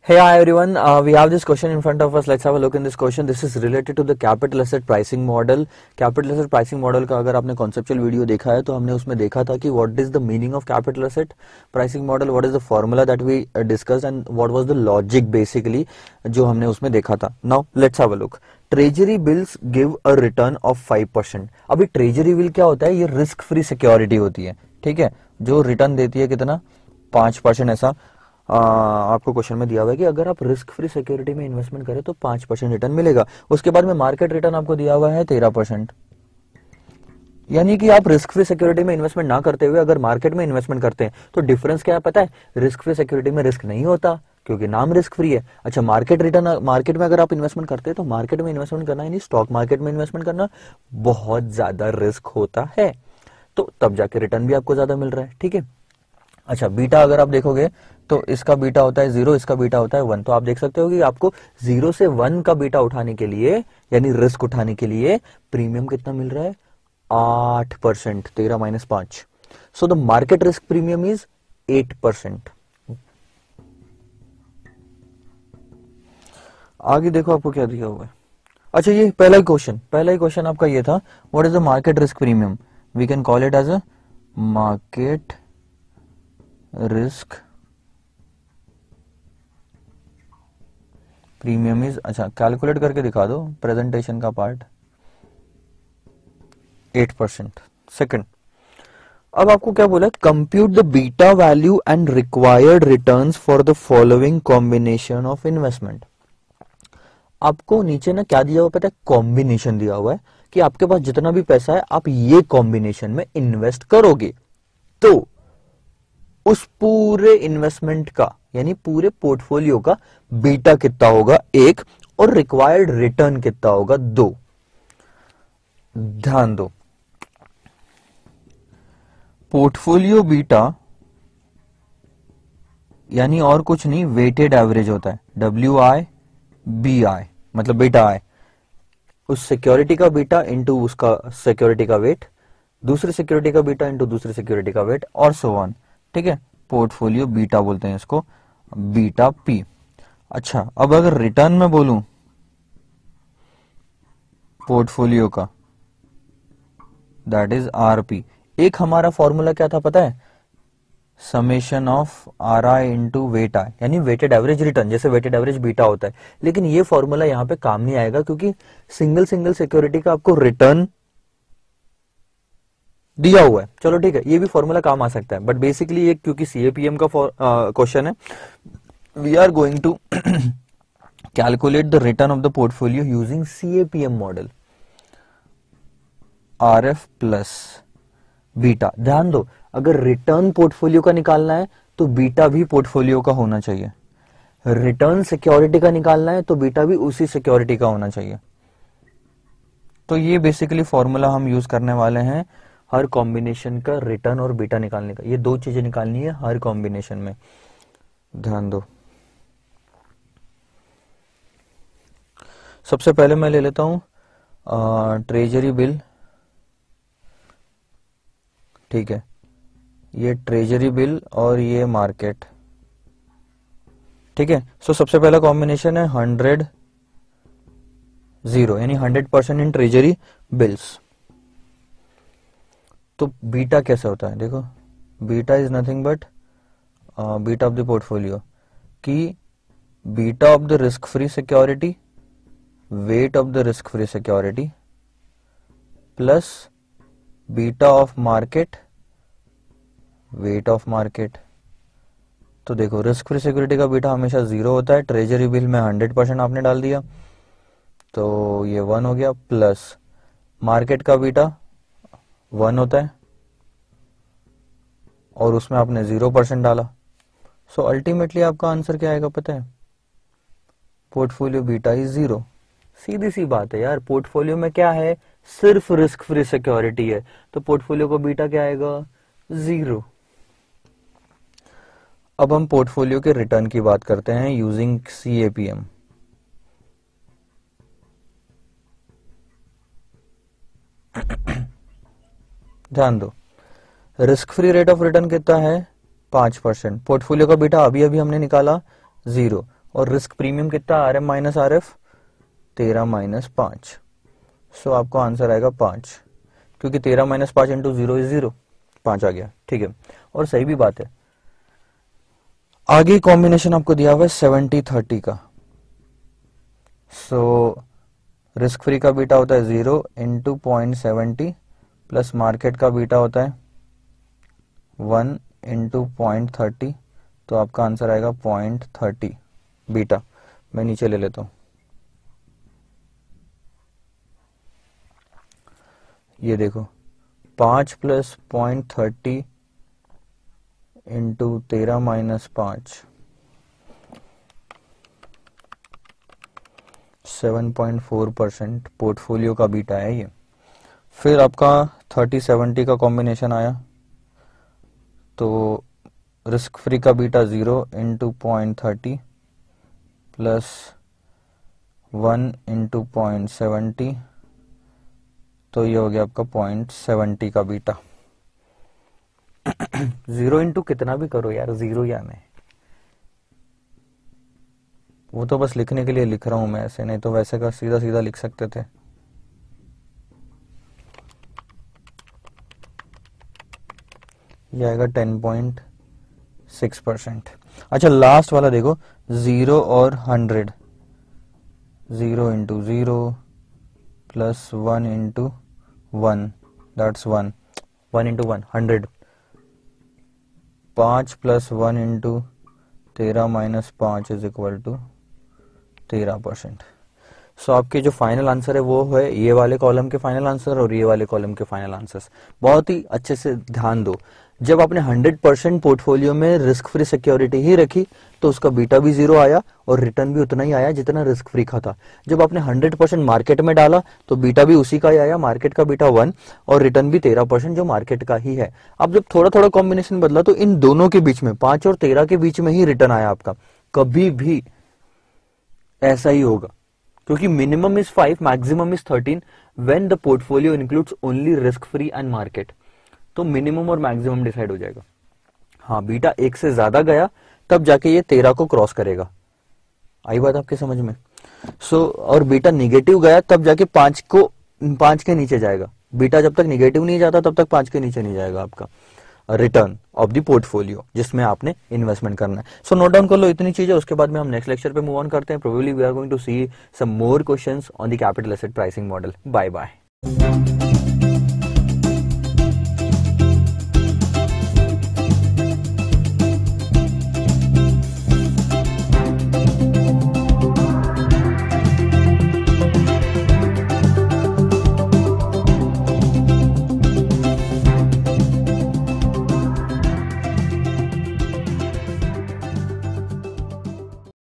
Hey, hi everyone. We have this question in front of us. Let's have a look in this question. This is related to the capital asset pricing model. Capital asset pricing model का अगर आपने conceptual video देखा है तो हमने उसमें देखा था कि what is the meaning of capital asset pricing model, what is the formula that we discussed and what was the logic basically जो हमने उसमें देखा था. Now let's have a look. Treasury bills give a return of 5%. अभी treasury bill क्या होता है? ये risk free security होती है, ठीक है, जो रिटर्न देती है कितना 5% ऐसा आपको क्वेश्चन में दिया हुआ है कि अगर आप रिस्क फ्री सिक्योरिटी में इन्वेस्टमेंट करें तो 5% रिटर्न मिलेगा. उसके बाद में मार्केट रिटर्न आपको दिया हुआ है 13%. यानी कि आप रिस्क फ्री सिक्योरिटी में इन्वेस्टमेंट ना करते हुए अगर मार्केट में इन्वेस्टमेंट करते हैं तो डिफरेंस क्या है पता है? रिस्क फ्री सिक्योरिटी में रिस्क नहीं होता क्योंकि नाम रिस्क फ्री है. अच्छा, मार्केट रिटर्न, मार्केट में अगर आप इन्वेस्टमेंट करते हैं तो मार्केट में इन्वेस्टमेंट करना यानी स्टॉक मार्केट में इन्वेस्टमेंट करना बहुत ज्यादा रिस्क होता है, तो तब जाके रिटर्न भी आपको ज्यादा मिल रहा है. ठीक है. अच्छा, बीटा अगर आप देखोगे तो इसका बीटा होता है 0, इसका बीटा होता है 1. तो आप देख सकते हो कि आपको 0 से 1 का बीटा उठाने के लिए यानी रिस्क उठाने के लिए प्रीमियम कितना मिल रहा है? 8%. 13 - 5. So the market risk premium is 8%. आगे देखो आपको क्या दिया हुआ है. अच्छा, ये पहला ही क्वेश्चन आपका ये था, what is the market risk premium? We can call it as a market risk premium is, अच्छा कैलकुलेट करके दिखा दो प्रेजेंटेशन का पार्ट, 8%. सेकंड, अब आपको क्या बोला? Compute the beta value and required returns for the following combination of investment. आपको नीचे ना क्या दिया हुआ पता है? कॉम्बिनेशन दिया हुआ है कि आपके पास जितना भी पैसा है आप ये कॉम्बिनेशन में इन्वेस्ट करोगे तो उस पूरे इन्वेस्टमेंट का यानी पूरे पोर्टफोलियो का बीटा कितना होगा? 1, और रिक्वायर्ड रिटर्न कितना होगा? 2. ध्यान दो, पोर्टफोलियो बीटा यानी और कुछ नहीं, वेटेड एवरेज होता है. WI/BI मतलब बीटा आई, उस सिक्योरिटी का बीटा इंटू उसका सिक्योरिटी का वेट, दूसरी सिक्योरिटी का बीटा इंटू दूसरी सिक्योरिटी का वेट, और सो ऑन. ठीक है, पोर्टफोलियो बीटा बोलते हैं इसको, बीटा पी. अच्छा, अब अगर रिटर्न में बोलूं पोर्टफोलियो का, दैट इज आरपी. एक हमारा फॉर्मूला क्या था पता है? Summation of R i into weight i यानी वेटेड एवरेज रिटर्न, जैसे वेटेड एवरेज बीटा होता है. लेकिन ये फॉर्मूला यहां पे काम नहीं आएगा क्योंकि सिंगल सिक्योरिटी का आपको रिटर्न दिया हुआ है. चलो ठीक है, ये भी फॉर्मूला काम आ सकता है, बट बेसिकली ये क्योंकि सीएपीएम का क्वेश्चन है, we are going to calculate the return of the portfolio using CAPM model, RF plus beta. ध्यान दो, अगर रिटर्न पोर्टफोलियो का निकालना है तो बीटा भी पोर्टफोलियो का होना चाहिए. रिटर्न सिक्योरिटी का निकालना है तो बीटा भी उसी सिक्योरिटी का होना चाहिए. तो ये बेसिकली फॉर्मूला हम यूज करने वाले हैं हर कॉम्बिनेशन का रिटर्न और बीटा निकालने का. ये 2 चीजें निकालनी है हर कॉम्बिनेशन में. ध्यान दो, सबसे पहले मैं ले लेता हूं ट्रेजरी बिल. ठीक है, ये ट्रेजरी बिल और ये मार्केट. ठीक है, सो सबसे पहला कॉम्बिनेशन है 100 0 यानी 100% इन ट्रेजरी बिल्स. तो बीटा कैसे होता है? देखो, beta is nothing but beta of the portfolio की beta of the risk free security, weight of the risk free security plus beta of market, weight of market. तो देखो, risk free security का beta हमेशा 0 होता है. Treasury bill में 100% आपने डाल दिया तो ये 1 हो गया, प्लस मार्केट का बीटा 1 होता है और उसमें आपने 0% डाला. सो अल्टीमेटली आपका आंसर क्या आएगा पता है? Portfolio beta is 0. सीधी सी बात है यार, पोर्टफोलियो में क्या है? सिर्फ रिस्क फ्री सिक्योरिटी है, तो पोर्टफोलियो का बीटा क्या आएगा? 0. अब हम पोर्टफोलियो के रिटर्न की बात करते हैं यूजिंग सीएपीएम. ध्यान दो, risk free rate of return कितना है? 5%. पोर्टफोलियो का बीटा अभी अभी हमने निकाला 0, और रिस्क प्रीमियम कितना, R M minus R F, 13 minus 5। So आपको आंसर आएगा 5, क्योंकि 13 माइनस 5 इंटू 0 इज 0, 5 आ गया, ठीक है। और सही भी बात है। आगे कॉम्बिनेशन आपको दिया हुआ है 70-30 का। सो रिस्क फ्री का बीटा होता है 0 इंटू 0.70 प्लस मार्केट का बीटा होता है 1 इंटू 0.30, तो आपका आंसर आएगा 0.30 बीटा। मैं नीचे ले लेता हूं, ये देखो 5 प्लस 0.30 इंटू 13 माइनस 5, 7.4% पोर्टफोलियो का बीटा है ये। फिर आपका 30-70 का कॉम्बिनेशन आया, तो रिस्क फ्री का बीटा 0 इंटू 0.30 प्लस 1 इंटू 0.70, तो ये हो गया आपका 0.70 का बीटा। 0 इंटू कितना भी करो यार, 0 या नहीं, वो तो बस लिखने के लिए लिख रहा हूं मैं ऐसे, नहीं तो वैसे का सीधा सीधा लिख सकते थे। ये आएगा 10.6%। अच्छा लास्ट वाला देखो, 0 और 100, 0 into 0 plus 1 into 1, that's 1, 1 into 1 100, 5 plus 1 into 13 minus 5 is equal to 13%। So आपके जो फाइनल आंसर है वो है ये वाले कॉलम के फाइनल आंसर और ये वाले कॉलम के फाइनल आंसर्स। बहुत ही अच्छे से ध्यान दो, जब आपने 100% पोर्टफोलियो में रिस्क फ्री सिक्योरिटी ही रखी तो उसका बीटा भी 0 आया और रिटर्न भी उतना ही आया जितना रिस्क फ्री का था। जब आपने 100% मार्केट में डाला तो बीटा भी उसी का ही आया, मार्केट का बीटा 1 और रिटर्न भी 13% जो मार्केट का ही है। अब जब थोड़ा थोड़ा कॉम्बिनेशन बदला तो इन दोनों के बीच में 5 और 13 के बीच में ही रिटर्न आया आपका। कभी भी ऐसा ही होगा, क्योंकि minimum is 5, maximum is 13 when the portfolio includes only risk free and market. तो मिनिमम और मैक्सिमम डिसाइड हो जाएगा। हाँ, बीटा 1 से ज्यादा गया तब जाके ये 13 को क्रॉस करेगा। आई बात आपके समझ में? और बीटा निगेटिव गया तब जाके 5 के नीचे जाएगा। बीटा जब तक निगेटिव नहीं जाता तब तक 5 के नीचे नहीं जाएगा आपका रिटर्न ऑफ द पोर्टफोलियो जिसमें आपने इन्वेस्टमेंट करना है। सो नोट डाउन कर लो इतनी चीजें, उसके बाद में हम नेक्स्ट लेक्चर पे मूव ऑन करते हैं। Probably we are going to see some more questions on the capital asset pricing model. Bye bye.